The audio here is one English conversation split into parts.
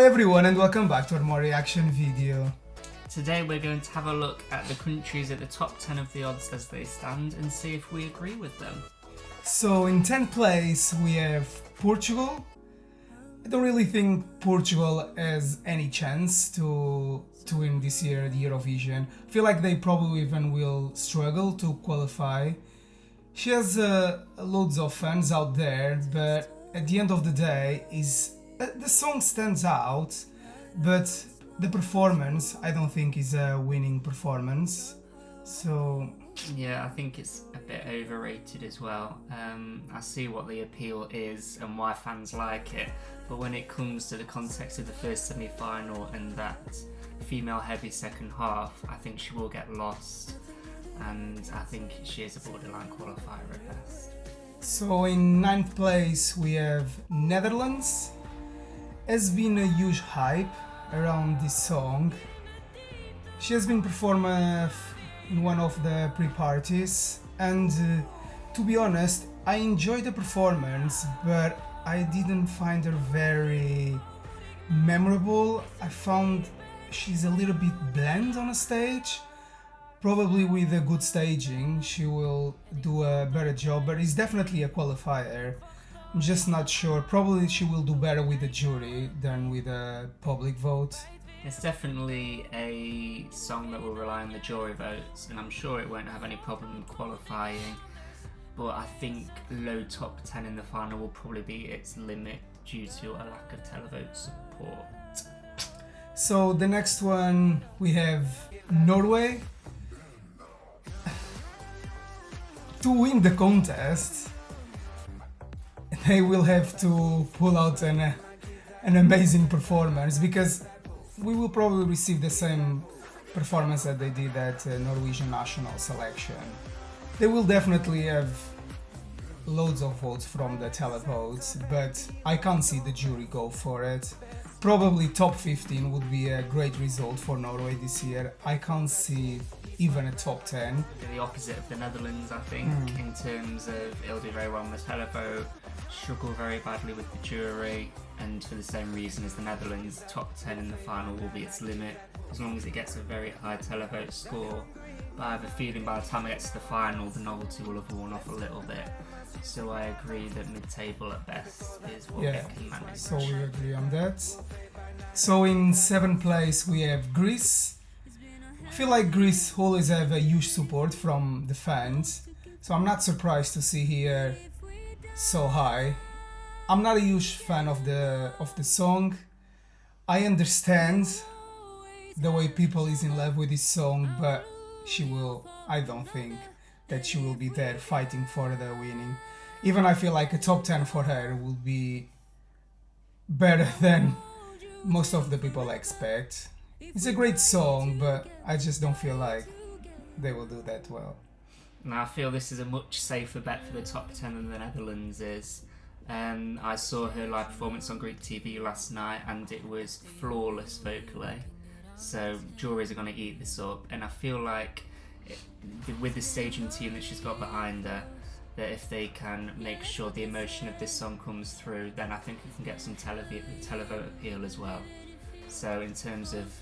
everyone and welcome back to our more reaction video. Today we're going to have a look at the countries at the top 10 of the odds as they stand and see if we agree with them. So in 10th place we have Portugal. I don't really think Portugal has any chance to win this year the Eurovision. I feel like they probably even will struggle to qualify. She has loads of fans out there, but at the end of the day the song stands out, but the performance I don't think is a winning performance. So yeah, I think it's a bit overrated as well. I see what the appeal is and why fans like it, but when it comes to the context of the first semi-final and that female heavy second half, I think she will get lost, and I think she is a borderline qualifier at best. So in 9th place we have Netherlands. Has been a huge hype around this song. She has been performing in one of the pre-parties, and to be honest, I enjoyed the performance, but I didn't find her very memorable. I found she's a little bit bland on a stage. Probably with a good staging she will do a better job, but it's definitely a qualifier. I'm just not sure. Probably she will do better with the jury than with a public vote. It's definitely a song that will rely on the jury votes, and I'm sure it won't have any problem qualifying, but I think low top 10 in the final will probably be its limit due to a lack of televote support. So the next one we have Norway. To win the contest they will have to pull out an amazing performance, because we will probably receive the same performance that they did at Norwegian national selection. They will definitely have loads of votes from the televotes, but I can't see the jury go for it. Probably top 15 would be a great result for Norway this year. I can't see even a top 10. The opposite of the Netherlands, I think, in terms of it'll do very well on the televote, struggle very badly with the jury, and for the same reason as the Netherlands, top 10 in the final will be its limit, as long as it gets a very high televote score. But I have a feeling by the time it gets to the final, the novelty will have worn off a little bit. So I agree that mid-table at best is what we can manage. So we agree on that. So in 7th place we have Greece. I feel like Greece always have a huge support from the fans, so I'm not surprised to see here so high. I'm not a huge fan of the song. I understand the way people is in love with this song, but I don't think that she will be there fighting for the winning. Even I feel like a top 10 for her will be better than most of the people expect. It's a great song, but I just don't feel like they will do that well. Now I feel this is a much safer bet for the top 10 than the Netherlands is. I saw her live performance on Greek TV last night and it was flawless vocally. So juries are going to eat this up, and I feel like with the staging team that she's got behind her, that if they can make sure the emotion of this song comes through, then I think we can get some televote appeal as well. So in terms of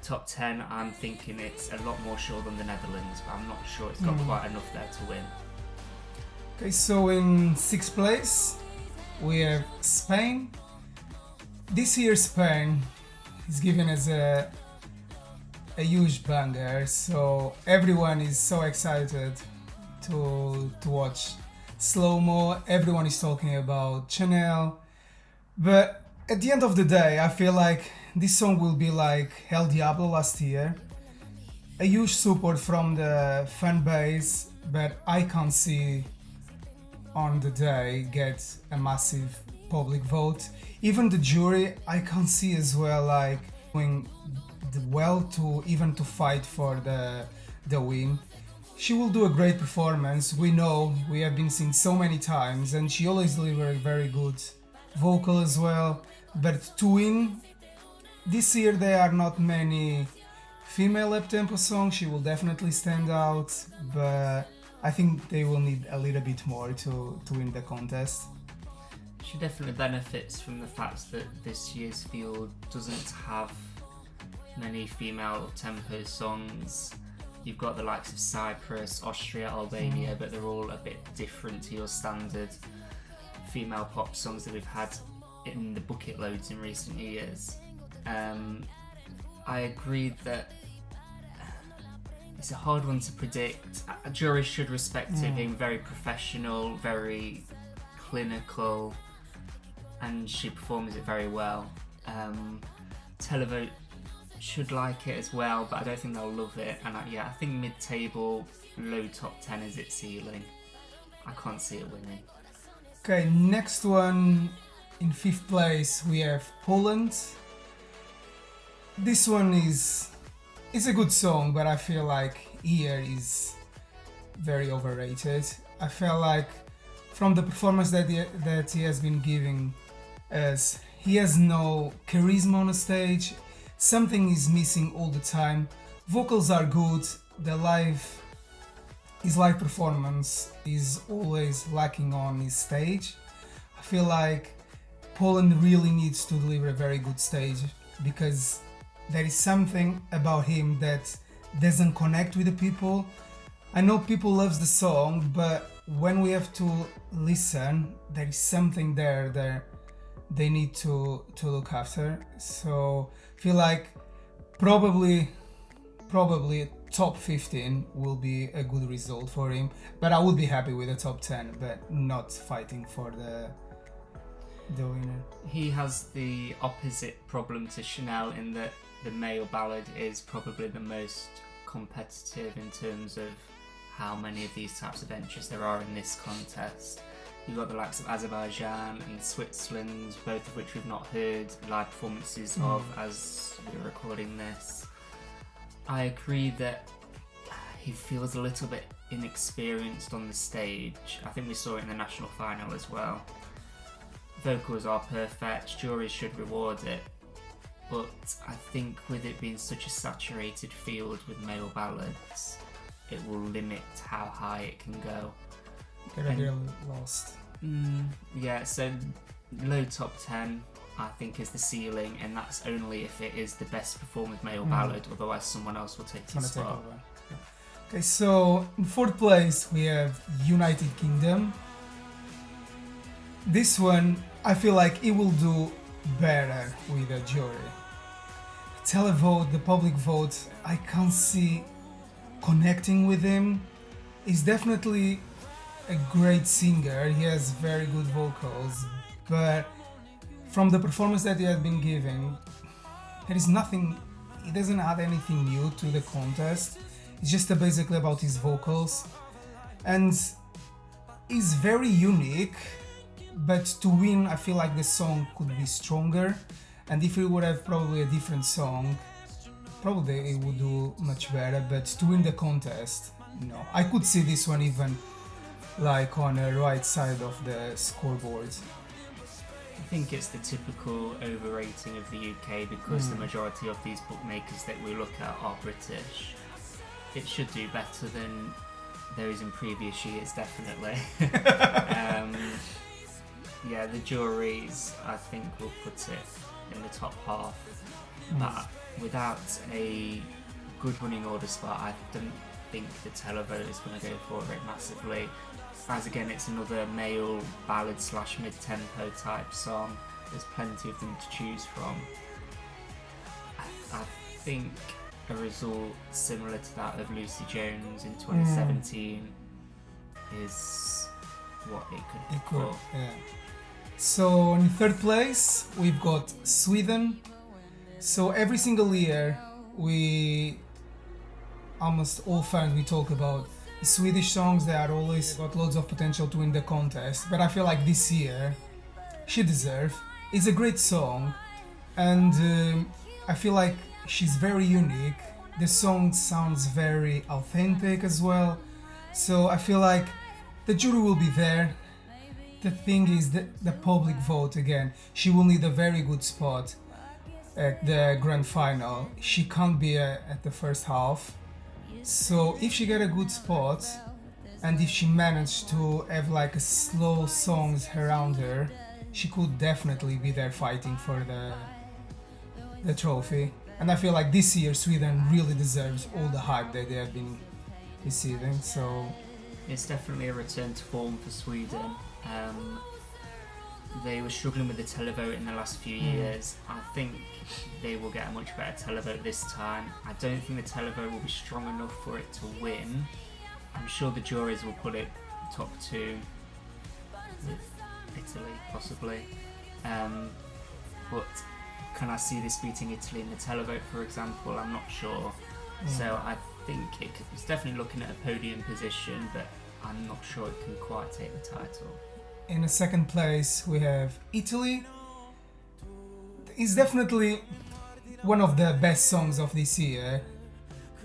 top 10, I'm thinking it's a lot more sure than the Netherlands, but I'm not sure it's got quite enough there to win. Okay, so in 6th place we have Spain. This year Spain is giving us a huge banger, so everyone is so excited to watch Slow-Mo. Everyone is talking about Chanel, but at the end of the day I feel like this song will be like El Diablo last year. A huge support from the fan base, but I can't see on the day get a massive public vote. Even the jury I can't see as well like doing well to fight for the win. She will do a great performance. We know, we have been seeing so many times, and she always delivers a very good vocal as well. But to win, this year there are not many female up-tempo songs. She will definitely stand out, but I think they will need a little bit more to win the contest. She definitely benefits from the fact that this year's field doesn't have many female tempo songs. You've got the likes of Cyprus, Austria, Albania, but they're all a bit different to your standard female pop songs that we've had in the bucket loads in recent years. I agree that it's a hard one to predict. A jury should respect it being very professional, very clinical, and she performs it very well. Televote should like it as well, but I don't think they'll love it. And I think mid-table, low top 10 is its ceiling. I can't see it winning. Okay, next one in 5th place we have Poland. This one is a good song, but I feel like here is very overrated. I feel like from the performance that he has been giving us, he has no charisma on the stage. Something is missing all the time. Vocals are good. His live performance is always lacking on his stage. I feel like Poland really needs to deliver a very good stage, because there is something about him that doesn't connect with the people. I know people loves the song, but when we have to listen, there is something there that they need to look after. So I feel like probably top 15 will be a good result for him, but I would be happy with a top 10, but not fighting for the winner. He has the opposite problem to Chanel in that the male ballad is probably the most competitive in terms of how many of these types of entries there are in this contest. You've got the likes of Azerbaijan and Switzerland, both of which we've not heard live performances of as we're recording this. I agree that he feels a little bit inexperienced on the stage. I think we saw it in the national final as well. Vocals are perfect, juries should reward it, but I think with it being such a saturated field with male ballads, it will limit how high it can go. Gonna get lost. So low top 10 I think is the ceiling, and that's only if it is the best performed male ballad, otherwise someone else will take his spot. Okay, so in 4th place we have United Kingdom. This one, I feel like it will do better with a jury. Televote, the public vote, I can't see connecting with him. He's definitely a great singer, he has very good vocals, but from the performance that he has been giving, there is nothing, he doesn't add anything new to the contest. It's just basically about his vocals, and he's very unique, but to win I feel like the song could be stronger, and if we would have probably a different song, probably it would do much better, but to win the contest, no. I could see this one even like on the right side of the scoreboard. I think it's the typical overrating of the UK because the majority of these bookmakers that we look at are British. It should do better than those in previous years, definitely. The juries, I think, will put it in the top half. But without a good running order spot, I don't think the televote is going to go for it massively. As again, it's another male ballad / mid-tempo type song. There's plenty of them to choose from. I think a result similar to that of Lucy Jones in 2017 is what it could be for. Yeah. So in 3rd place we've got Sweden. So every single year almost all fans we talk about Swedish songs, they are always got loads of potential to win the contest, but I feel like this year she deserves. It's a great song, and I feel like she's very unique. The song sounds very authentic as well, so I feel like the jury will be there. The thing is the public vote again. She will need a very good spot at the grand final. She can't be at the first half. So if she get a good spot, and if she managed to have like a slow songs around her, she could definitely be there fighting for the trophy. And I feel like this year Sweden really deserves all the hype that they have been receiving. So It's definitely a return to form for Sweden. They were struggling with the televote in the last few years. I think they will get a much better televote this time. I don't think the televote will be strong enough for it to win. I'm sure the juries will put it top 2 with Italy, possibly. But can I see this beating Italy in the televote, for example? I'm not sure. So I think it's definitely looking at a podium position, but I'm not sure it can quite take the title. in the second place we have Italy. It's definitely one of the best songs of this year.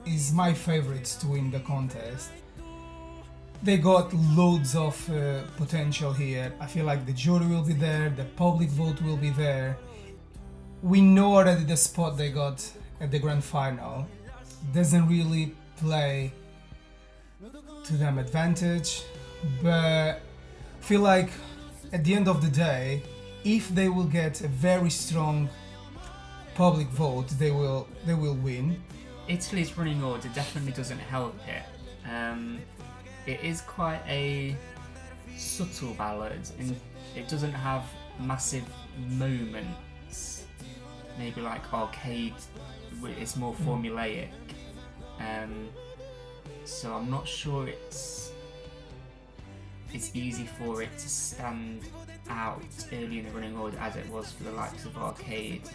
Is my favorite to win the contest. They got loads of potential here. I feel like the jury will be there, the public vote will be there. We know already the spot they got at the grand final doesn't really play to them advantage, but I feel like at the end of the day, if they will get a very strong public vote, they will win. Italy's running order definitely doesn't help it. It is quite a subtle ballad, and it doesn't have massive moments. Maybe like Arcade, it's more formulaic. So I'm not sure it's easy for it to stand out early in the running order as it was for the likes of Arcade.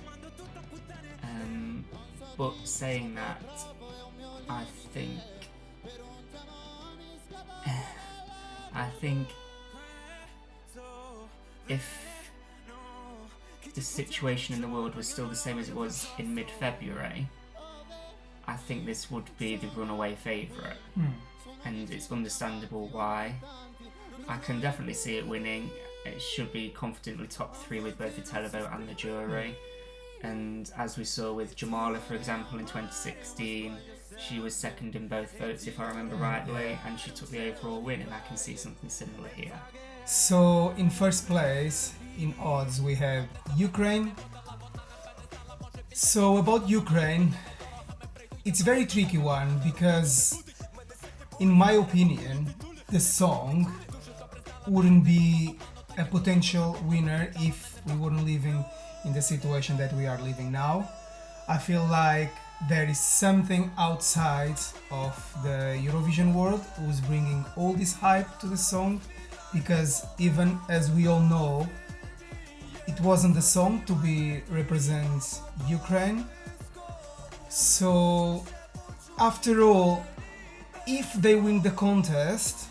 But saying that, I think if the situation in the world was still the same as it was in mid-February, I think this would be the runaway favourite. And it's understandable why. I can definitely see it winning. It should be comfortably top 3 with both the televote and the jury. And as we saw with Jamala, for example, in 2016, she was second in both votes, if I remember rightly, and she took the overall win, and I can see something similar here. So in first place, in odds, we have Ukraine. So about Ukraine, it's a very tricky one because, in my opinion, the song wouldn't be a potential winner if we weren't living in the situation that we are living now. I feel like there is something outside of the Eurovision world who's bringing all this hype to the song, because even as we all know, it wasn't the song to be represent Ukraine. So after all, if they win the contest,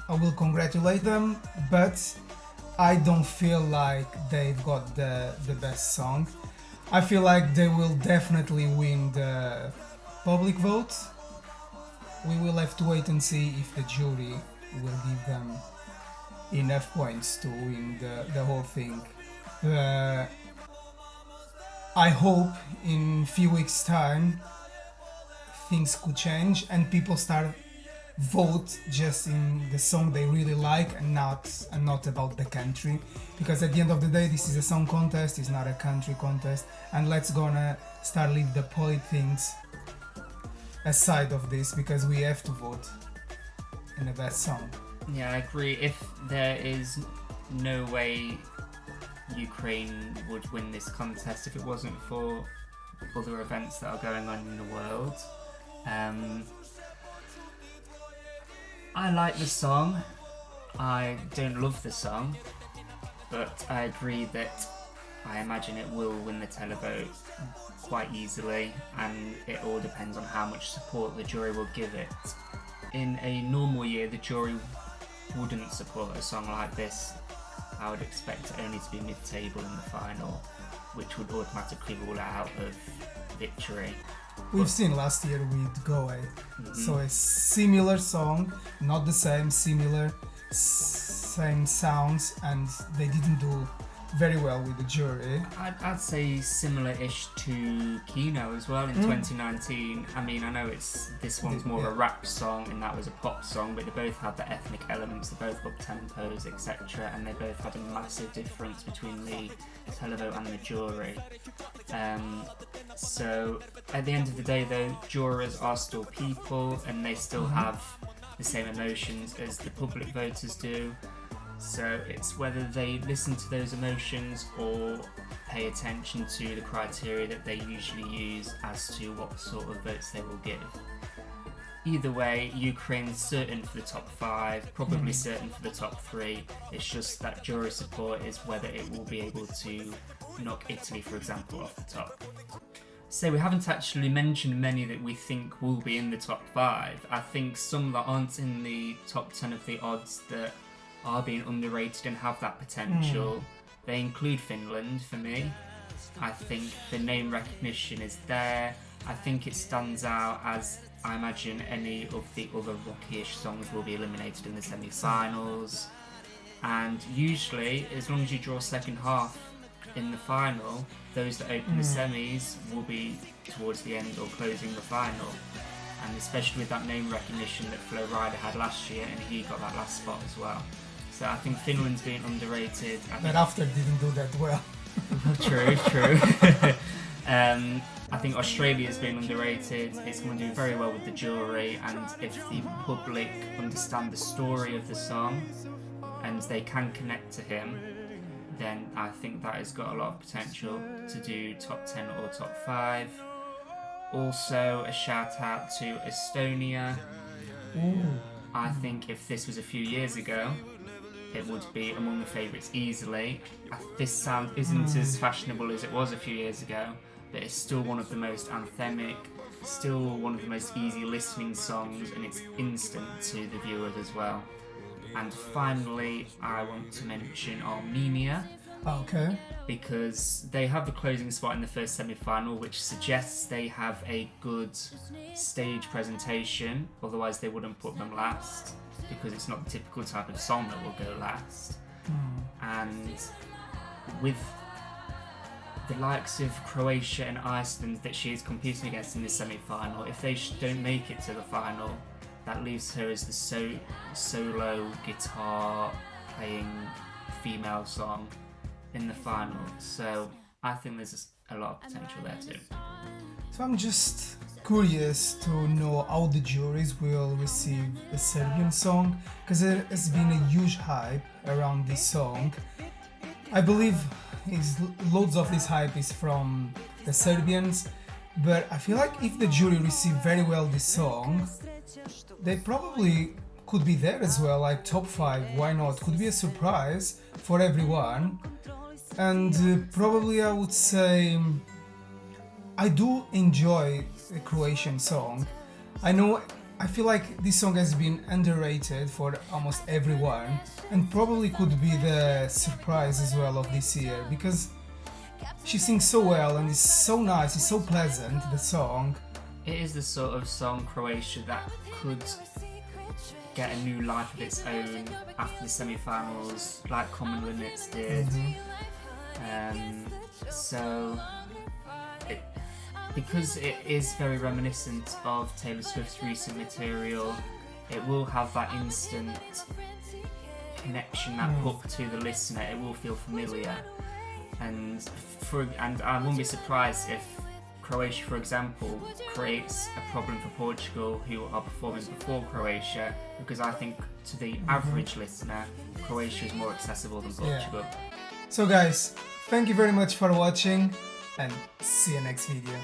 I will congratulate them, but I don't feel like they've got the best song. I feel like they will definitely win the public vote. We will have to wait and see if the jury will give them enough points to win the whole thing. I hope in a few weeks' time things could change and people start vote just in the song they really like and not about the country, because at the end of the day this is a song contest, it's not a country contest, and let's gonna start leave the things aside of this, because we have to vote in the best song. Yeah, I agree. If there is no way Ukraine would win this contest if it wasn't for other events that are going on in the world. I like the song. I don't love the song, but I agree that I imagine it will win the televote quite easily, and it all depends on how much support the jury will give it. In a normal year, the jury wouldn't support a song like this. I would expect it only to be mid-table in the final, which would automatically rule it out of victory. We've seen last year with Go Away. So a similar song, not the same, similar, same sounds, and they didn't do very well with the jury. I'd say similar-ish to Kino as well in 2019. I mean, I know this one's more of a rap song and that was a pop song, but they both had the ethnic elements, they both got tempos, etc., and they both had a massive difference between the televote and the jury. So at the end of the day, though, jurors are still people and they still have the same emotions as the public voters do. So it's whether they listen to those emotions or pay attention to the criteria that they usually use as to what sort of votes they will give. Either way, Ukraine's certain for the top 5, probably certain for the top 3. It's just that jury support is whether it will be able to knock Italy, for example, off the top. So we haven't actually mentioned many that we think will be in the top 5. I think some that aren't in the top 10 of the odds that are being underrated and have that potential. They include Finland for me. I think the name recognition is there. I think it stands out as I imagine any of the other rocky-ish songs will be eliminated in the semi-finals. And usually, as long as you draw second half in the final, those that open the semis will be towards the end or closing the final. And especially with that name recognition that Flo Rida had last year, and he got that last spot as well. So I think Finland's being underrated. But after didn't do that well. True. I think Australia's been underrated. It's going to do very well with the jury, and if the public understand the story of the song and they can connect to him, then I think that has got a lot of potential to do top 10 or top 5. Also, a shout out to Estonia. I think if this was a few years ago, it would be among the favourites easily. This sound isn't as fashionable as it was a few years ago, but it's still one of the most anthemic, still one of the most easy listening songs, and it's instant to the viewers as well. And finally, I want to mention Armenia. Okay. Because they have the closing spot in the first semi-final, which suggests they have a good stage presentation, otherwise they wouldn't put them last, because it's not the typical type of song that will go last. And with the likes of Croatia and Iceland that she is competing against in the semi-final, if they don't make it to the final, that leaves her as the solo guitar playing female song in the final. So I think there's a lot of potential there too. So I'm just curious to know how the juries will receive the Serbian song, because there has been a huge hype around this song. I believe loads of this hype is from the Serbians, but I feel like if the jury receive very well this song, they probably could be there as well, like top 5, why not? Could be a surprise for everyone. And probably I would say I do enjoy the Croatian song. I feel like this song has been underrated for almost everyone, and probably could be the surprise as well of this year, because she sings so well and it's so nice, it's so pleasant, the song. It is the sort of song, Croatia, that could get a new life of its own after the semi-finals, like Common Limits did. Because it is very reminiscent of Taylor Swift's recent material, it will have that instant connection, that hook to the listener. It will feel familiar, and I wouldn't be surprised if Croatia, for example, creates a problem for Portugal, who are performing before Croatia, because I think to the average listener, Croatia is more accessible than Portugal. So guys, thank you very much for watching, and see you next video.